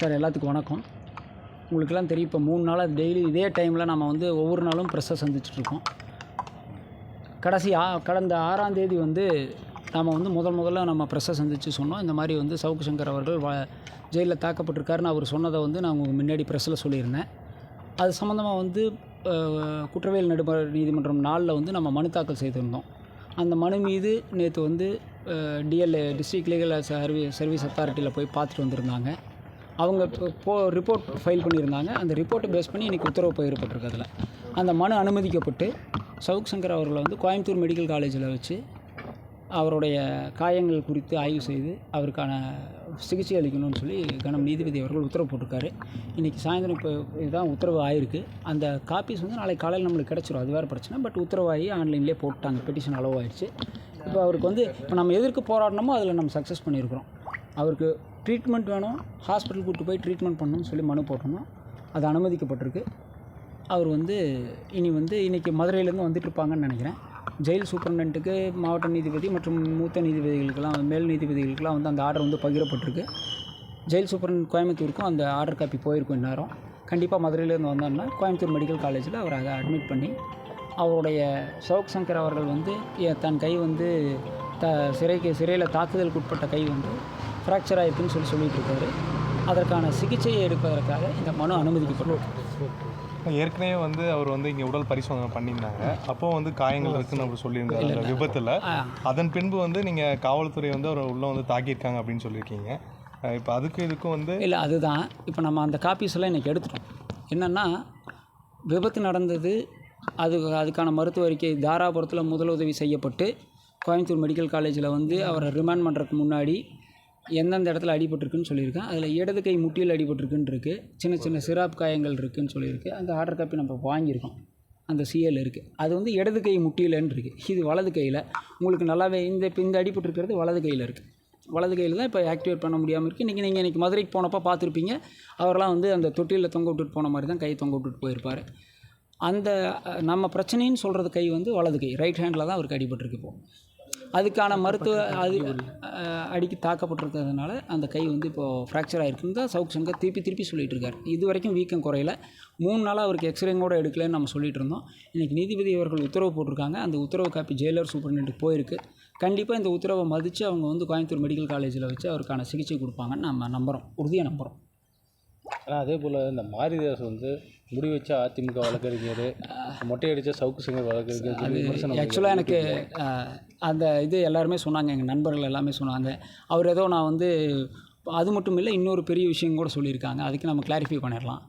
Sir எல்லாத்துக்கும் வணக்கம். உங்களுக்கெல்லாம் தெரியும், இப்போ 3 நாளாக டெய்லி இதே டைமில் நம்ம வந்து ஒவ்வொரு நாளும் ப்ரெஸ்ஸை சந்திச்சிட்ருக்கோம். கடந்த 6ஆம் தேதி வந்து நாம் வந்து முதல்ல நம்ம ப்ரெஸ்ஸை சந்தித்து சொன்னோம், இந்த மாதிரி வந்து சவுக்கு சங்கர் அவர்கள் ஜெயிலில் தாக்கப்பட்டிருக்காருன்னு அவர் சொன்னதை வந்து நான் உங்களுக்கு முன்னாடி ப்ரெஸ்ஸில் சொல்லியிருந்தேன். அது சம்மந்தமாக வந்து குற்றவியல் நடுவர் நீதிமன்றம் 4ல் வந்து நம்ம மனு தாக்கல் செய்திருந்தோம். அந்த மனு மீது நேற்று வந்து டிஎல்ஏ டிஸ்ட்ரிக்ட் லீகல் சர்வீஸ் அத்தாரிட்டியில் போய் பார்த்துட்டு வந்திருந்தாங்க. அவங்க ரிப்போர்ட் ஃபைல் பண்ணியிருந்தாங்க. அந்த ரிப்போர்ட்டை பேஸ் பண்ணி இன்றைக்கி உத்தரவு பகிரப்பட்டிருக்கு. அதில் அந்த மனு அனுமதிக்கப்பட்டு சவுக்கு சங்கர் அவர்களை வந்து கோயம்புத்தூர் மெடிக்கல் காலேஜில் வச்சு அவருடைய காயங்கள் குறித்து ஆய்வு செய்து அவருக்கான சிகிச்சை அளிக்கணும்னு சொல்லி கனம் நீதிபதி அவர்கள் உத்தரவு போட்டிருக்காரு. இன்றைக்கி சாயந்தரம் இப்போ இதுதான் உத்தரவு ஆகிருக்கு. அந்த காப்பீஸ் வந்து நாளைக்கு காலையில் நம்மளுக்கு கிடச்சிரும், அது வேறு பிரச்சனை. பட் உத்தரவாகி ஆன்லைன்லேயே போட்டாங்க, பெட்டிஷன் அலோவ் ஆகிடுச்சு. இப்போ அவருக்கு வந்து இப்போ நம்ம எதற்கு போராடணுமோ அதில் நம்ம சக்ஸஸ் பண்ணியிருக்கிறோம். அவருக்கு ட்ரீட்மெண்ட் வேணும், ஹாஸ்பிட்டல் கூப்பிட்டு போய் ட்ரீட்மெண்ட் பண்ணணும்னு சொல்லி மனு போட்டோம். அது அனுமதிக்கப்பட்டிருக்கு. அவர் வந்து இன்றைக்கி மதுரையிலேருந்து வந்துட்டுருப்பாங்கன்னு நினைக்கிறேன். ஜெயில் சூப்பரண்டெண்ட்டுக்கு மாவட்ட நீதிபதி மற்றும் மூத்த நீதிபதிகளுக்கெல்லாம் மேல் நீதிபதிகளுக்கெல்லாம் வந்து அந்த ஆர்டர் வந்து பகிரப்பட்டிருக்கு. ஜெயில் சூப்பரண்ட் கோயம்புத்தூருக்கும் அந்த ஆர்டர் காப்பி போயிருக்கும். இந்நேரம் கண்டிப்பாக மதுரையிலேருந்து வந்தோம்னா கோயம்புத்தூர் மெடிக்கல் காலேஜில் அவர் அதை அட்மிட் பண்ணி அவருடைய சவுக் சங்கர் அவர்கள் வந்து தன் கை வந்து சிறையில் தாக்குதலுக்கு உட்பட்ட கை வந்து ஃப்ராக்சர் ஆகிருக்குன்னு சொல்லிட்டு இருக்காரு. அதற்கான சிகிச்சையை எடுப்பதற்காக இந்த மனு அனுமதிக்கப்பட்டிருக்கு. ஏற்கனவே வந்து அவர் வந்து இங்கே உடல் பரிசோதனை பண்ணியிருந்தாங்க. அப்போ வந்து காயங்கள் இருக்குன்னு அவர் சொல்லியிருந்தாங்க அந்த விபத்தில். அதன் பின்பு வந்து நீங்கள் காவல்துறை வந்து அவர் உள்ளே வந்து தாக்கியிருக்காங்க அப்படின்னு சொல்லியிருக்கீங்க. இப்போ இதுக்கும் வந்து இல்லை, அதுதான் இப்போ நம்ம அந்த காப்பீஸ் எல்லாம் இன்றைக்கி எடுத்துட்டோம். என்னென்னா, விபத்து நடந்தது, அதுக்கான மருத்துவ அறிக்கை தாராபுரத்தில் முதலுதவி செய்யப்பட்டு கோயம்புத்தூர் மெடிக்கல் காலேஜில் வந்து அவரை ரிமாண்ட் பண்ணுறதுக்கு முன்னாடி எந்தெந்த இடத்துல அடிபட்டிருக்குன்னு சொல்லியிருக்கேன். அதில் இடது கை முட்டியில் அடிபட்டிருக்குன்னு இருக்குது, சின்ன சிராப் காயங்கள் இருக்குதுன்னு சொல்லியிருக்கு. அந்த ஆர்டர் காப்பி நம்ம வாங்கியிருக்கோம், அந்த சிஎல் இருக்குது. அது வந்து இடது கை முட்டியிலன்னு இருக்குது. இது வலது கையில் உங்களுக்கு நல்லாவே இந்த அடிபட்டிருக்கிறது வலது கையில் இருக்குது. வலது கையில் தான் இப்போ ஆக்டிவேட் பண்ண முடியாமல் இருக்குது. நீங்கள் இன்றைக்கி மதுரைக்கு போனப்போ பார்த்துருப்பீங்க, அவரெல்லாம் வந்து அந்த தொட்டியில் தொங்க விட்டுட்டு போன மாதிரி தான் கை தொங்க விட்டுட்டு போயிருப்பார். அந்த நம்ம பிரச்சனைன்னு சொல்கிறது கை வந்து வலது கை, ரைட் ஹேண்டில் தான் அவருக்கு அடிபட்டிருக்கு. இப்போது அதுக்கான மருத்துவ அடிக்கி தாக்கப்பட்டிருக்கிறதுனால அந்த கை வந்து இப்போது ஃப்ராக்சர் ஆகிருக்குன்னு தான் சவுக் சங்கர் திருப்பி சொல்லிகிட்டு இருக்கார். இது வரைக்கும் வீக்கம் குறையில. 3 நாளாக அவருக்கு எக்ஸ்ரேங்க கூட எடுக்கலன்னு நம்ம சொல்லிகிட்டு இருந்தோம். இன்றைக்கி நீதிபதி அவர்கள் உத்தரவு போட்டிருக்காங்க. அந்த உத்தரவு காப்பி ஜெயிலர் சூப்பரண்டெண்ட்டுக்கு போயிருக்கு. கண்டிப்பாக இந்த உத்தரவை மதித்து அவங்க வந்து கோயம்புத்தூர் மெடிக்கல் காலேஜில் வச்சு அவருக்கான சிகிச்சை கொடுப்பாங்கன்னு நம்ம நம்புகிறோம், உறுதியாக நம்புகிறோம். ஆனால் அதே போல் இந்த மாரிதாஸ் வந்து முடி வச்சா அதிமுக வழக்கறிஞர், மொட்டை அடித்தா சவுக்கு சங்கர் வழக்கறிஞர். அது ஆக்சுவலாக எனக்கு அந்த எல்லாருமே சொன்னாங்க, எங்கள் நண்பர்கள் எல்லாமே சொன்னாங்க. அவர் ஏதோ நான் வந்து அது மட்டும் இல்லை, இன்னொரு பெரிய விஷயம் கூட சொல்லியிருக்காங்க. அதுக்கு நம்ம கிளாரிஃபை பண்ணிடலாம்.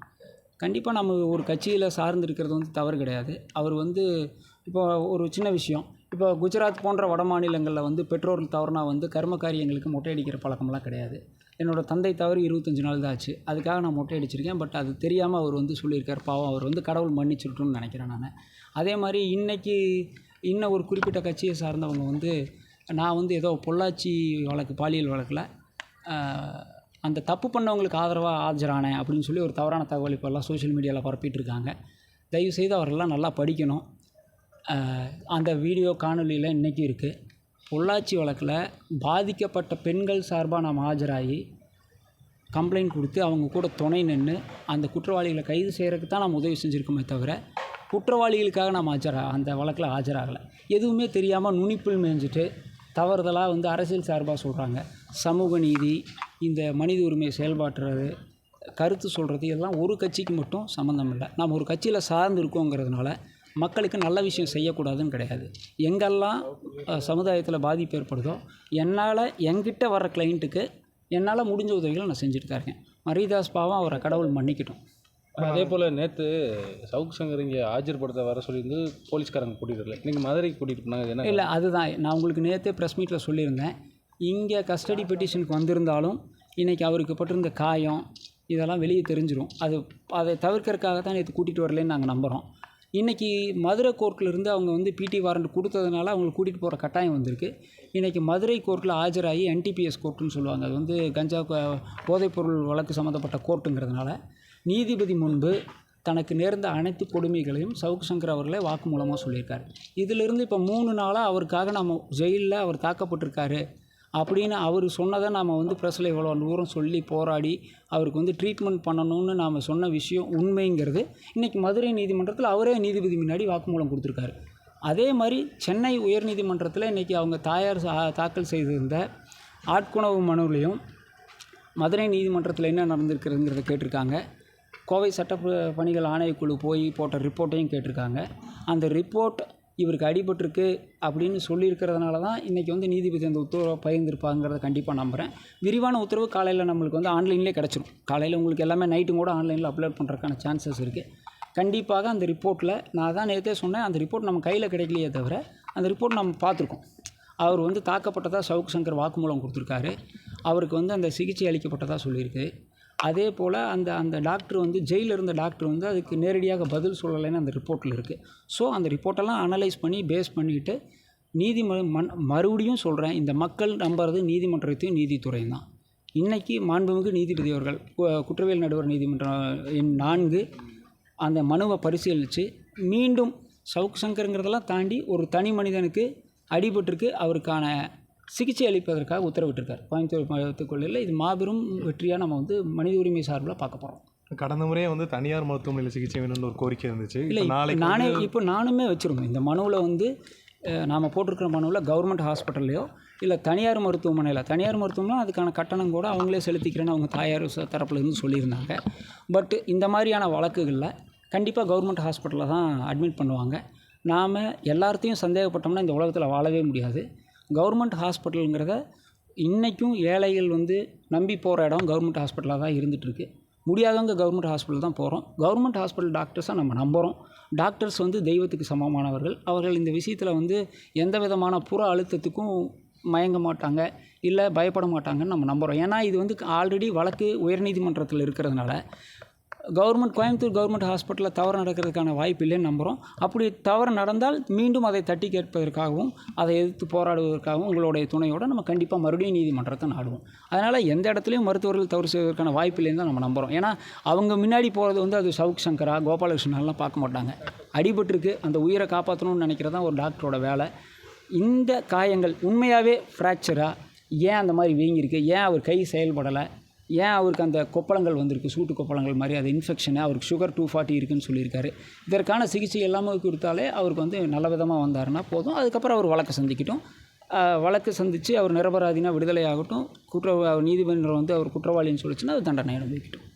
கண்டிப்பாக நம்ம ஒரு கட்சியில் சார்ந்து இருக்கிறது வந்து தவறு கிடையாது. அவர் வந்து இப்போ ஒரு சின்ன விஷயம், இப்போ குஜராத் போன்ற வட மாநிலங்களில் வந்து பெற்றோர்கள் தவறுனா வந்து கர்ம காரியங்களுக்கு மொட்டை அடிக்கிற பழக்கம்லாம் கிடையாது. என்னோடய தந்தை தவறு 25 நாள் தான் ஆச்சு, அதுக்காக நான் மொட்டை அடிச்சிருக்கேன். பட் அது தெரியாமல் அவர் வந்து சொல்லியிருக்கார். பாவம், அவர் வந்து கடவுள் மன்னிச்சுட்டுன்னு நினைக்கிறேன் நான். அதே மாதிரி இன்றைக்கி இன்னும் ஒரு குறிப்பிட்ட கட்சியை சார்ந்தவங்க வந்து நான் வந்து ஏதோ பொள்ளாச்சி வழக்கு, பாலியல் வழக்கில் அந்த தப்பு பண்ணவங்களுக்கு ஆதரவாக ஆஜரானேன் அப்படின்னு சொல்லி ஒரு தவறான தகவல் இப்போல்லாம் சோஷியல் மீடியாவில் பரப்பிட்டு இருக்காங்க. தயவுசெய்து அவரெல்லாம் நல்லா படிக்கணும். அந்த வீடியோ காணொலியில் இன்றைக்கி இருக்குது. பொள்ளாச்சி வழக்கில் பாதிக்கப்பட்ட பெண்கள் சார்பாக நாம் ஆஜராகி கம்ப்ளைண்ட் கொடுத்து அவங்க கூட துணை நின்று அந்த குற்றவாளிகளை கைது செய்கிறதுக்கு தான் நம்ம உதவி செஞ்சுருக்கோமே தவிர குற்றவாளிகளுக்காக நாம் அந்த வழக்கில் ஆஜராகலை. எதுவுமே தெரியாமல் நுனிப்புள் மேய்ஞ்சிட்டு தவறுதலாக வந்து அரசியல் சார்பாக சொல்கிறாங்க. சமூக நீதி, இந்த மனித உரிமையை செயல்பாட்டுறது, கருத்து சொல்கிறது, இதெல்லாம் ஒரு கட்சிக்கு மட்டும் சம்மந்தம் இல்லை. நம்ம ஒரு கட்சியில் சார்ந்து இருக்கோங்கிறதுனால மக்களுக்கு நல்ல விஷயம் செய்யக்கூடாதுன்னு கிடையாது. எங்கெல்லாம் சமுதாயத்தில் பாதிப்பு ஏற்படுதோ என்கிட்ட வர்ற கிளைண்ட்டுக்கு என்னால் முடிஞ்ச உதவிகளை நான் செஞ்சுட்டு தான் இருக்கேன். மரிதாஸ் பாவம், அவரை கடவுள் மன்னிக்கட்டும். அதே போல் நேற்று சவுக்கு சங்கர் இங்கே ஆஜர்படுத்த வர சொல்லியிருந்து போலீஸ்காரங்க கூட்டிகிட்டு வரல, நீங்கள் மதுரைக்கு கூட்டிகிட்டு போனாங்க. என்ன இல்லை, அதுதான் நான் உங்களுக்கு நேற்றே ப்ரெஸ் மீட்டில் சொல்லியிருந்தேன். இங்கே கஸ்டடி பெட்டிஷனுக்கு வந்திருந்தாலும் இன்றைக்கி அவருக்கு பட்டிருந்த காயம் இதெல்லாம் வெளியே தெரிஞ்சிடும். அதை தவிர்க்கறதுக்காக தான் நேற்று கூட்டிகிட்டு வரலன்னு நாங்கள் நம்புகிறோம். இன்றைக்கி மதுரை கோர்ட்டிலிருந்து அவங்க வந்து பிடி வாரண்ட் கொடுத்ததுனால அவங்களை கூட்டிகிட்டு போகிற கட்டாயம் வந்திருக்கு. இன்றைக்கி மதுரை கோர்ட்டில் ஆஜராகி என்டிபிஎஸ் கோர்ட்டுன்னு சொல்லுவாங்க, அது வந்து கஞ்சா போதைப்பொருள் வழக்கு சம்மந்தப்பட்ட கோர்ட்டுங்கிறதுனால நீதிபதி முன்பு தனக்கு நேர்ந்த அனைத்து கொடுமைகளையும் சவுக்கு சங்கர் அவர்களே வாக்குமூலமாக சொல்லியிருக்காரு. இதிலிருந்து இப்போ 3 நாளாக அவருக்காக நம்ம ஜெயிலில் அவர் தாக்கப்பட்டிருக்காரு, அப்படின்னு அவர் சொன்னதை நாம் வந்து ப்ரெஸ்ஸில் இவ்வளோ தூரம் சொல்லி போராடி அவருக்கு வந்து ட்ரீட்மெண்ட் பண்ணணும்னு நாம் சொன்ன விஷயம் உண்மைங்கிறது இன்றைக்கி மதுரை நீதிமன்றத்தில் அவரே நீதிபதி முன்னாடி வாக்குமூலம் கொடுத்துருக்காரு. அதே மாதிரி சென்னை உயர்நீதிமன்றத்தில் இன்றைக்கி அவங்க தாயார் தாக்கல் செய்திருந்த ஆட்கொணர்வு மனுவிலையும் மதுரை நீதிமன்றத்தில் என்ன நடந்திருக்குதுங்கிறத கேட்டிருக்காங்க. கோவை சட்ட பணிகள் ஆணையக்குழு போய் போட்ட ரிப்போர்ட்டையும் கேட்டிருக்காங்க. அந்த ரிப்போர்ட் இவருக்கு அடிபட்டிருக்கு அப்படின்னு சொல்லியிருக்கிறதுனால தான் இன்றைக்கி வந்து நீதிபதி அந்த உத்தரவை பகிர்ந்திருப்பாங்கிறத கண்டிப்பாக நம்புகிறேன். விரிவான உத்தரவு காலையில் நம்மளுக்கு வந்து ஆன்லைன்லேயே கிடச்சிரும். காலையில் உங்களுக்கு எல்லாமே நைட்டும் கூட ஆன்லைனில் அப்லோட் பண்ணுறதுக்கான சான்சஸ் இருக்குது. கண்டிப்பாக அந்த ரிப்போர்ட்டில் நான் தான் நேற்றே சொன்னேன், அந்த ரிப்போர்ட் நம்ம கையில் கிடைக்கலையே தவிர அந்த ரிப்போர்ட் நம்ம பார்த்துருக்கோம். அவர் வந்து தாக்கப்பட்டதாக சவுக் சங்கர் வாக்குமூலம் கொடுத்துருக்காரு. அவருக்கு வந்து அந்த சிகிச்சை அளிக்கப்பட்டதாக சொல்லியிருக்கு. அதே போல் அந்த டாக்டர் வந்து ஜெயிலில் இருந்த டாக்டர் வந்து அதுக்கு நேரடியாக பதில் சொல்லலைன்னு அந்த ரிப்போர்ட்டில் இருக்குது. ஸோ அந்த ரிப்போர்ட்டெல்லாம் அனலைஸ் பண்ணி பேஸ் பண்ணிவிட்டு மறுபடியும் சொல்கிறேன், இந்த மக்கள் நம்புறது நீதிமன்றத்தையும் நீதித்துறையும் தான். இன்றைக்கி மாண்புமிகு நீதிபதி அவர்கள் குற்றவியல் நடுவர் நீதிமன்றம் எண் 4 அந்த மனுவை பரிசீலித்து மீண்டும் சவுக் சங்கருங்கிறதெல்லாம் தாண்டி ஒரு தனி மனிதனுக்கு அடிபட்டிருக்கு, அவருக்கான சிகிச்சை அளிப்பதற்காக உத்தரவிட்டிருக்கார். கோயம்புத்தூர் கொள்ளையில் இது மாபெரும் வெற்றியாக நம்ம வந்து மனித உரிமை சார்பில் பார்க்க போகிறோம். கடந்த முறையே வந்து தனியார் மருத்துவமனையில் சிகிச்சை வேணும்னு ஒரு கோரிக்கை இருந்துச்சு. இல்லை, நானுமே வச்சுருந்தோம். இந்த மனுவில் வந்து நாம் போட்டிருக்கிற மனுவில் கவர்மெண்ட் ஹாஸ்பிட்டல்லையோ இல்லை தனியார் மருத்துவமனை அதுக்கான கட்டணம் கூட அவங்களே செலுத்திக்கிறேன்னு அவங்க தாயார் தரப்புலேருந்து சொல்லியிருந்தாங்க. பட் இந்த மாதிரியான வழக்குகளில் கண்டிப்பாக கவர்மெண்ட் ஹாஸ்பிட்டலில் தான் அட்மிட் பண்ணுவாங்க. நாம் எல்லாத்தையும் சந்தேகப்பட்டோம்னா இந்த உலகத்தில் வாழவே முடியாது. கவர்மெண்ட் ஹாஸ்பிட்டலுங்கிறத இன்றைக்கும் ஏழைகள் வந்து நம்பி போகிற இடம் கவர்மெண்ட் ஹாஸ்பிட்டலாக தான் இருந்துகிட்ருக்கு. முடியாதவங்க கவர்மெண்ட் ஹாஸ்பிட்டல் தான் போகிறோம். கவர்மெண்ட் ஹாஸ்பிட்டல் டாக்டர்ஸாக நம்ம நம்புகிறோம். டாக்டர்ஸ் வந்து தெய்வத்துக்கு சமமானவர்கள். அவர்கள் இந்த விஷயத்தில் வந்து எந்த விதமான புற அழுத்தத்துக்கும் மயங்க மாட்டாங்க, இல்லை பயப்பட மாட்டாங்கன்னு நம்ம நம்புகிறோம். ஏன்னா இது வந்து ஆல்ரெடி வழக்கு உயர்நீதிமன்றத்தில் இருக்கிறதுனால கோயம்புத்தூர் கவர்மெண்ட் ஹாஸ்பிட்டலில் தவறு நடக்கிறதுக்கான வாய்ப்பு இல்லைன்னு நம்புகிறோம். அப்படி தவறு நடந்தால் மீண்டும் அதை தட்டி கேட்பதற்காகவும் அதை எதிர்த்து போராடுவதற்காகவும் உங்களுடைய துணையோடு நம்ம கண்டிப்பாக மறுபடியும் நீதிமன்றத்தை நாடுவோம். அதனால் எந்த இடத்துலையும் மருத்துவர்கள் தவறு செய்வதற்கான வாய்ப்பு இல்லைன்னு தான் நம்ம நம்புகிறோம். ஏன்னா அவங்க முன்னாடி போகிறது வந்து அது சவுக் சங்கரா கோபாலகிருஷ்ணன்லாம் பார்க்க மாட்டாங்க. அடிபட்டிருக்கு, அந்த உயிரை காப்பாற்றணும்னு நினைக்கிறது தான் ஒரு டாக்டரோட வேலை. இந்த காயங்கள் உண்மையாகவே ஃப்ராக்சரா, ஏன் அந்த மாதிரி வீங்கிருக்கு, ஏன் அவர் கை செயல்படலை, ஏன் அவருக்கு அந்த கொப்பளங்கள் வந்திருக்கு, சூட்டு கொப்பளங்கள் மாதிரி, அது இன்ஃபெக்ஷனு, அவருக்கு சுகர் 240 இருக்குதுன்னு சொல்லியிருக்காரு. இதற்கான சிகிச்சை எல்லாமே கொடுத்தாலே அவருக்கு வந்து நல்ல விதமாக வந்தாருன்னா போதும். அதுக்கப்புறம் அவர் வழக்கு சந்திக்கட்டும். வழக்கு சந்தித்து அவர் நிரபராதினா விடுதலை ஆகட்டும். நீதிமன்றம் வந்து அவர் குற்றவாளின்னு சொல்லிச்சுன்னா அது தண்டனை அனுபவிக்கட்டும்.